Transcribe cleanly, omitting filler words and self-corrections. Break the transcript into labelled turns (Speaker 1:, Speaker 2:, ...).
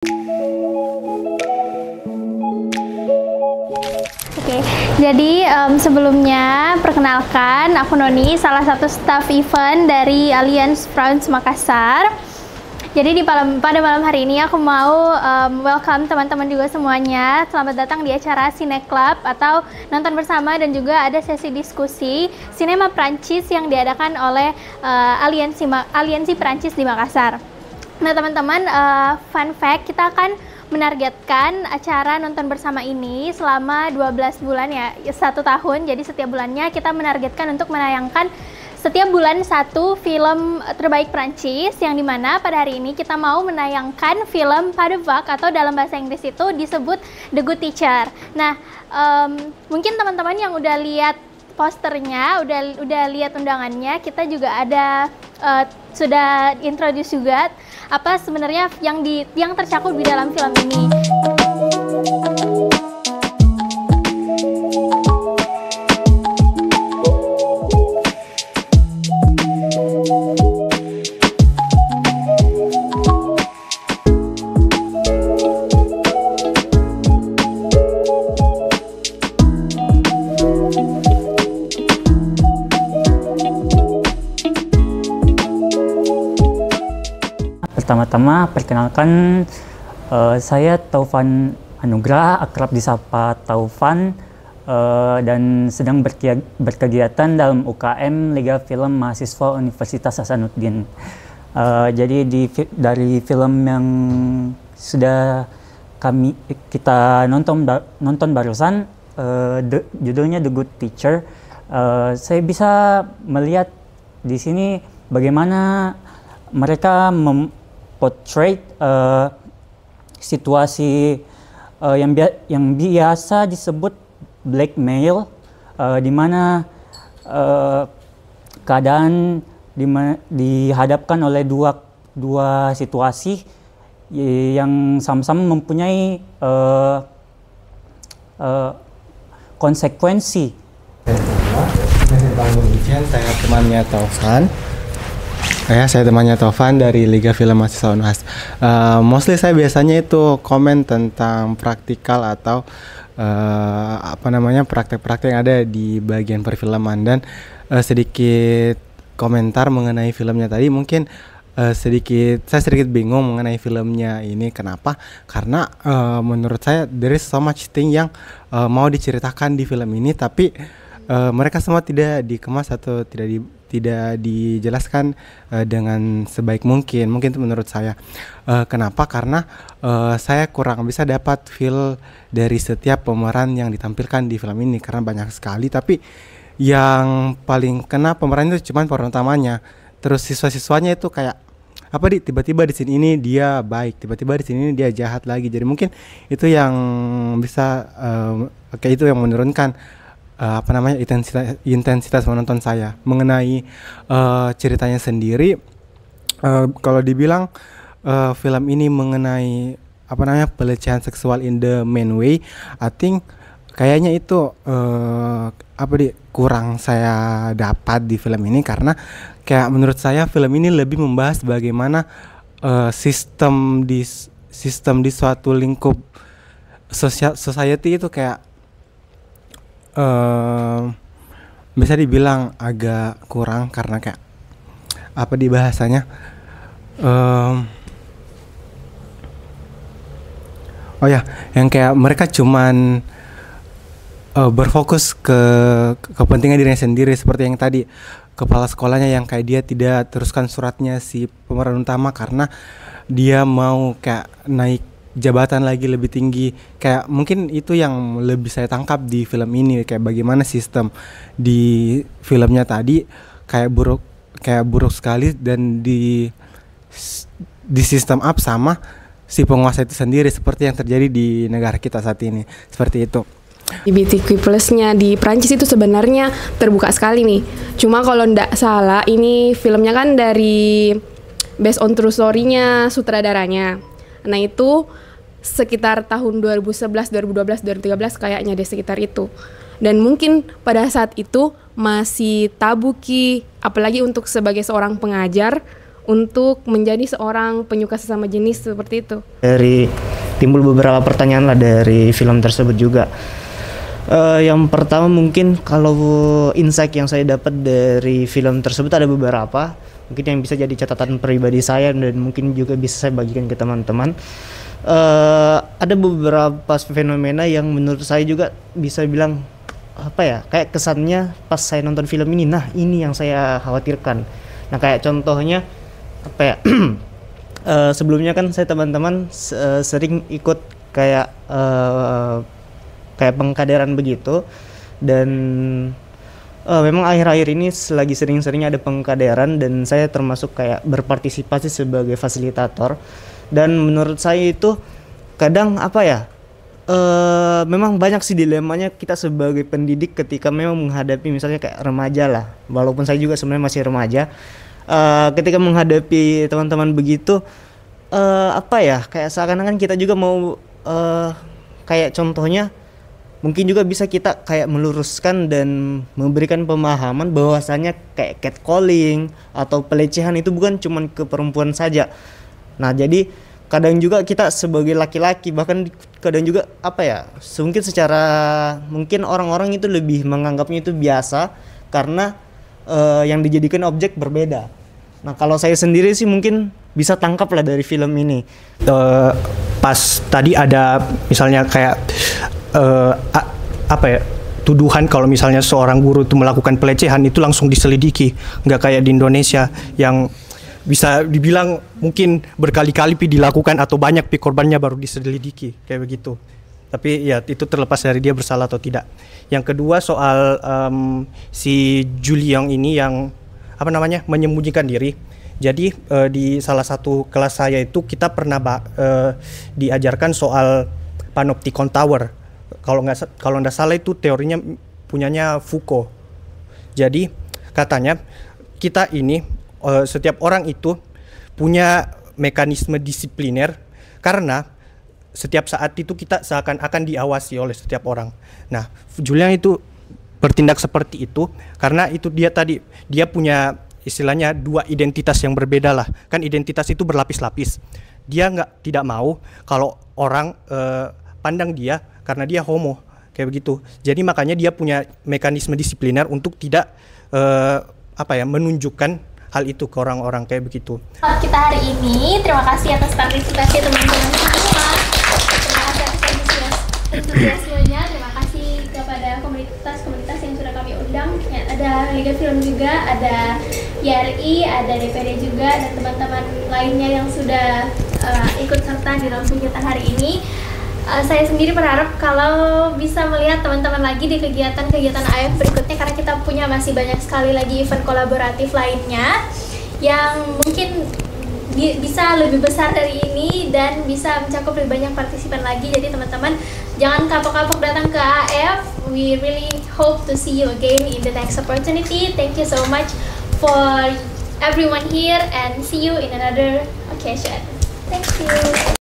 Speaker 1: Oke, jadi sebelumnya perkenalkan, aku Noni, salah satu staff event dari Alliance France Makassar. Jadi pada malam hari ini aku mau welcome teman-teman juga semuanya. Selamat datang di acara Cine Club atau nonton bersama, dan juga ada sesi diskusi sinema Prancis yang diadakan oleh Aliansi Prancis di Makassar. Nah teman-teman, fun fact, kita akan menargetkan acara nonton bersama ini selama 12 bulan ya, 1 tahun. Jadi setiap bulannya kita menargetkan untuk menayangkan setiap bulan satu film terbaik Prancis, yang dimana pada hari ini kita mau menayangkan film Pas de Vague, atau dalam bahasa Inggris itu disebut The Good Teacher. Nah, mungkin teman-teman yang udah lihat posternya, udah lihat undangannya, kita juga ada sudah introduce juga apa sebenarnya yang tercakup di dalam film ini.
Speaker 2: Pertama-tama perkenalkan, saya Taufan Anugrah, akrab disapa Taufan, dan sedang berkegiatan dalam UKM Liga Film Mahasiswa Universitas Hasanuddin. Jadi dari film yang sudah kita nonton barusan, judulnya The Good Teacher, saya bisa melihat di sini bagaimana mereka portray situasi yang biasa disebut blackmail, di mana keadaan dihadapkan oleh dua situasi yang sama-sama mempunyai konsekuensi.
Speaker 3: Saya temannya Taufan. Saya temannya Taufan dari Liga Film Mahasiswa Unhas. Mostly saya biasanya itu komen tentang praktikal atau praktek-praktek yang ada di bagian perfilman, dan sedikit komentar mengenai filmnya tadi. Mungkin saya sedikit bingung mengenai filmnya ini. Kenapa? Karena menurut saya there is so much thing yang mau diceritakan di film ini, tapi mereka semua tidak dikemas atau tidak dijelaskan dengan sebaik mungkin. Mungkin itu menurut saya. Kenapa? Karena saya kurang bisa dapat feel dari setiap pemeran yang ditampilkan di film ini, karena banyak sekali. Tapi yang paling kena pemeran itu cuma pemeran utamanya. Terus siswa-siswanya itu kayak tiba-tiba di sini ini dia baik, tiba-tiba di sini ini dia jahat lagi. Jadi mungkin itu yang bisa kayak itu yang menurunkan intensitas menonton saya mengenai ceritanya sendiri. Kalau dibilang film ini mengenai pelecehan seksual in the main way, I think kayaknya itu kurang saya dapat di film ini, karena kayak menurut saya film ini lebih membahas bagaimana sistem di suatu lingkup society itu kayak bisa dibilang agak kurang, karena kayak di bahasanya yang kayak mereka cuman berfokus ke kepentingan dirinya sendiri, seperti yang tadi kepala sekolahnya yang kayak dia tidak teruskan suratnya si pemeran utama karena dia mau kayak naik jabatan lagi lebih tinggi. Kayak mungkin itu yang lebih saya tangkap di film ini, kayak bagaimana sistem di filmnya tadi kayak buruk sekali, dan di sistem up sama si penguasa itu sendiri, seperti yang terjadi di negara kita saat ini, seperti itu.
Speaker 4: LGBTQ plusnya di Prancis itu sebenarnya terbuka sekali nih. Cuma kalau ndak salah ini filmnya kan dari based on true story-nya sutradaranya. Nah itu sekitar tahun 2011, 2012, 2013 kayaknya deh, sekitar itu. Dan mungkin pada saat itu masih tabu apalagi untuk sebagai seorang pengajar untuk menjadi seorang penyuka sesama jenis seperti itu?
Speaker 5: Dari timbul beberapa pertanyaan lah dari film tersebut juga. Yang pertama mungkin kalau insight yang saya dapat dari film tersebut ada beberapa, mungkin yang bisa jadi catatan pribadi saya dan mungkin juga bisa saya bagikan ke teman-teman. Ada beberapa fenomena yang menurut saya juga bisa bilang apa ya, kayak kesannya pas saya nonton film ini, nah ini yang saya khawatirkan. Nah kayak contohnya apa ya, sebelumnya kan saya teman-teman sering ikut kayak kayak pengkaderan begitu, dan memang akhir-akhir ini lagi sering-seringnya ada pengkaderan dan saya termasuk kayak berpartisipasi sebagai fasilitator. Dan menurut saya itu kadang apa ya, memang banyak sih dilemanya kita sebagai pendidik ketika memang menghadapi misalnya kayak remaja lah, walaupun saya juga sebenarnya masih remaja. Ketika menghadapi teman-teman begitu, apa ya, kayak seakan-akan kita juga mau kayak contohnya mungkin juga bisa kita kayak meluruskan dan memberikan pemahaman bahwasanya kayak catcalling atau pelecehan itu bukan cuma ke perempuan saja. Nah jadi kadang juga kita sebagai laki-laki, bahkan kadang juga apa ya, mungkin secara mungkin orang-orang itu lebih menganggapnya itu biasa karena yang dijadikan objek berbeda. Nah kalau saya sendiri sih mungkin bisa tangkap lah dari film ini.
Speaker 6: Pas tadi ada misalnya kayak apa ya, tuduhan kalau misalnya seorang guru itu melakukan pelecehan itu langsung diselidiki, nggak kayak di Indonesia yang bisa dibilang mungkin berkali-kali dilakukan atau banyak korbannya baru diselidiki kayak begitu. Tapi ya itu terlepas dari dia bersalah atau tidak. Yang kedua soal si Juliong ini yang apa namanya, menyembunyikan diri. Jadi di salah satu kelas saya itu kita pernah diajarkan soal Panopticon Tower. Kalau nggak salah itu teorinya punyanya Foucault. Jadi katanya kita ini setiap orang itu punya mekanisme disipliner karena setiap saat itu kita seakan-akan diawasi oleh setiap orang. Nah, Julian itu bertindak seperti itu karena itu dia punya istilahnya dua identitas yang berbeda lah. Kan identitas itu berlapis-lapis. Dia tidak mau kalau orang pandang dia karena dia homo kayak begitu. Jadi makanya dia punya mekanisme disipliner untuk tidak menunjukkan hal itu ke orang-orang kayak begitu.
Speaker 1: Kita hari ini terima kasih atas partisipasi teman-teman semua. Terima kasih atas antusiasmenya. Terima kasih kepada komunitas-komunitas yang sudah kami undang. Ya, ada Liga Film juga, ada YRI, ada DPD juga, dan teman-teman lainnya yang sudah ikut serta di dalam kegiatan hari ini. Saya sendiri berharap kalau bisa melihat teman-teman lagi di kegiatan-kegiatan AF berikutnya, karena kita punya masih banyak sekali lagi event kolaboratif lainnya yang mungkin bisa lebih besar dari ini dan bisa mencakup lebih banyak partisipan lagi. Jadi teman-teman jangan kapok-kapok datang ke AF. We really hope to see you again in the next opportunity. Thank you so much for everyone here and see you in another occasion. Thank you.